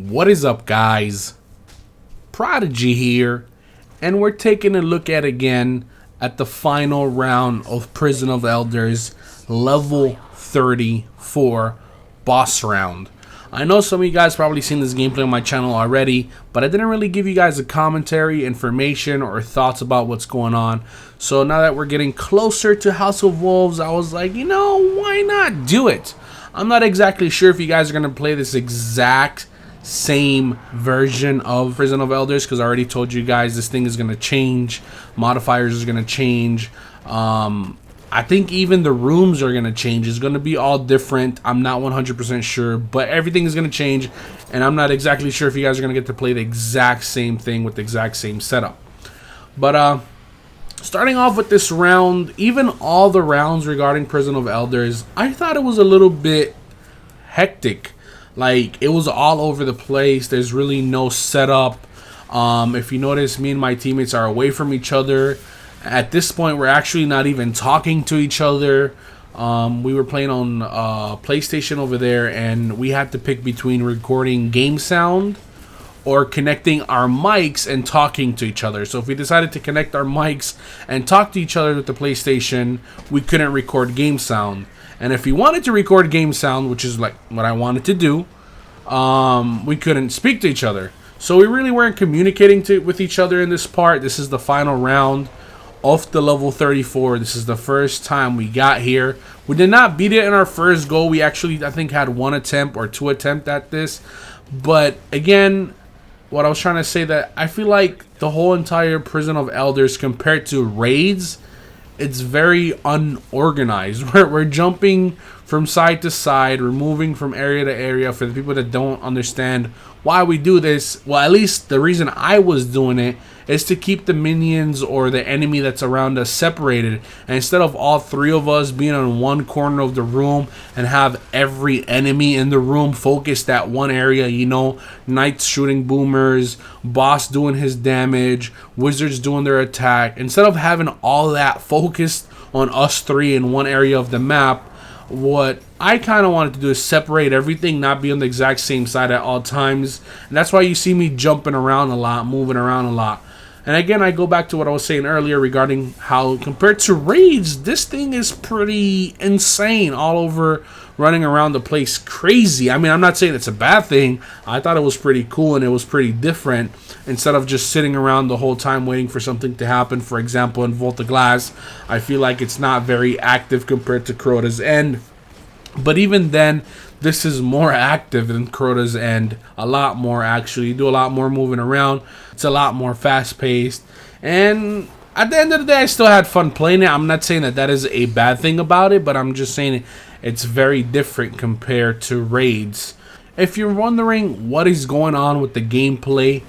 What is up, guys? Prodigy here, and we're taking a look at the final round of Prison of Elders level 34 boss round. I know some of you guys probably seen this gameplay on my channel already, but I didn't really give you guys a commentary, information, or thoughts about what's going on. So now that we're getting closer to House of Wolves, I was like, you know, why not do it? I'm not exactly sure if you guys are going to play this exact same version of Prison of Elders, because I already told you guys this thing is going to change. Modifiers is going to change. I think even the rooms are going to change. It's going to be all different. I'm not 100% sure, but everything is going to change, and I'm not exactly sure if you guys are going to get to play the exact same thing with the exact same setup. But starting off with this round, even all the rounds regarding Prison of Elders, I thought it was a little bit hectic. Like, it was all over the place. There's really no setup. If you notice, me and my teammates are away from each other. At this point, we're actually not even talking to each other. We were playing on PlayStation over there, and we had to pick between recording game sound or connecting our mics and talking to each other. So if we decided to connect our mics and talk to each other with the PlayStation, we couldn't record game sound. And if we wanted to record game sound, which is like what I wanted to do, we couldn't speak to each other. So we really weren't communicating with each other in this part. This is the final round of the level 34. This is the first time we got here. We did not beat it in our first go. We actually, I think, had one attempt or two attempts at this. But again, what I was trying to say, that I feel like the whole entire Prison of Elders compared to raids, it's very unorganized. We're jumping from side to side. We're moving from area to area. For the people that don't understand why we do this, well, at least the reason I was doing it is to keep the minions or the enemy that's around us separated. And instead of all three of us being on one corner of the room and have every enemy in the room focused at one area, you know, knights shooting boomers, boss doing his damage, wizards doing their attack, instead of having all that focused on us three in one area of the map, what I kind of wanted to do is separate everything, not be on the exact same side at all times. And that's why you see me jumping around a lot, moving around a lot. And again, I go back to what I was saying earlier regarding how, compared to raids, this thing is pretty insane, all over, running around the place crazy. I mean, I'm not saying it's a bad thing. I thought it was pretty cool and it was pretty different. Instead of just sitting around the whole time waiting for something to happen, for example, in Vault of Glass, I feel like it's not very active compared to Crota's End. But even then, this is more active than Crota's End. A lot more, actually. You do a lot more moving around. It's a lot more fast-paced. And at the end of the day, I still had fun playing it. I'm not saying that that is a bad thing about it, but I'm just saying it's very different compared to raids. If you're wondering what is going on with the gameplay,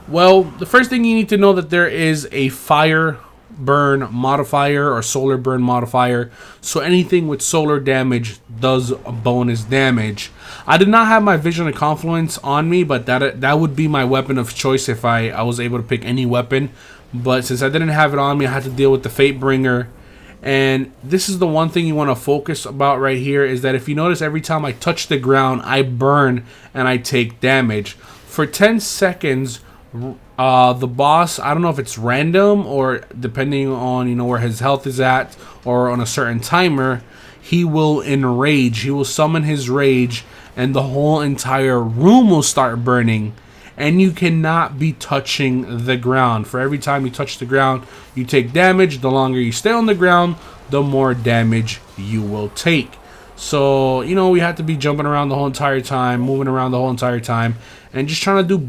well, the first thing you need to know that there is a fire burn modifier or solar burn modifier, so anything with solar damage does bonus damage. I did not have my Vision of Confluence on me, but that would be my weapon of choice if I was able to pick any weapon. But since I didn't have it on me, I had to deal with the Fatebringer. And this is the one thing you want to focus about right here, is that if you notice, every time I touch the ground, I burn and I take damage for 10 seconds. The boss, I don't know if it's random or depending on, you know, where his health is at or on a certain timer, he will enrage. He will summon his rage and the whole entire room will start burning, and you cannot be touching the ground. For every time you touch the ground, you take damage. The longer you stay on the ground, the more damage you will take. So, you know, we had to be jumping around the whole entire time, moving around the whole entire time, and just trying to do,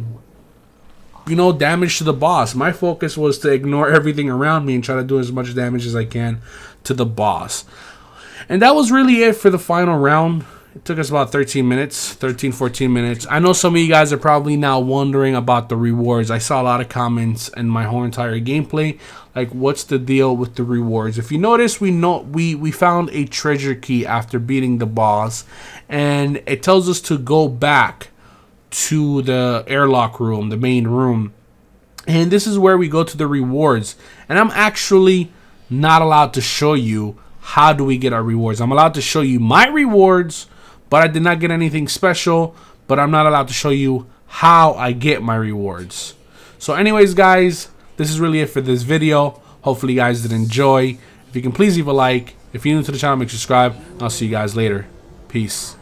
you know, damage to the boss. My focus was to ignore everything around me and try to do as much damage as I can to the boss. And that was really it for the final round. It took us about 14 minutes. I know some of you guys are probably now wondering about the rewards. I saw a lot of comments in my whole entire gameplay, like, what's the deal with the rewards? If you notice, we found a treasure key after beating the boss, and it tells us to go back to the airlock room, the main room, and this is where we go to the rewards. And I'm actually not allowed to show you how do we get our rewards. I'm allowed to show you my rewards, but I did not get anything special. but I'm not allowed to show you how I get my rewards. So anyways, guys, this is really it for this video. Hopefully you guys did enjoy. If you can please leave a like. If you're new to the channel, make sure to subscribe. I'll see you guys later. Peace.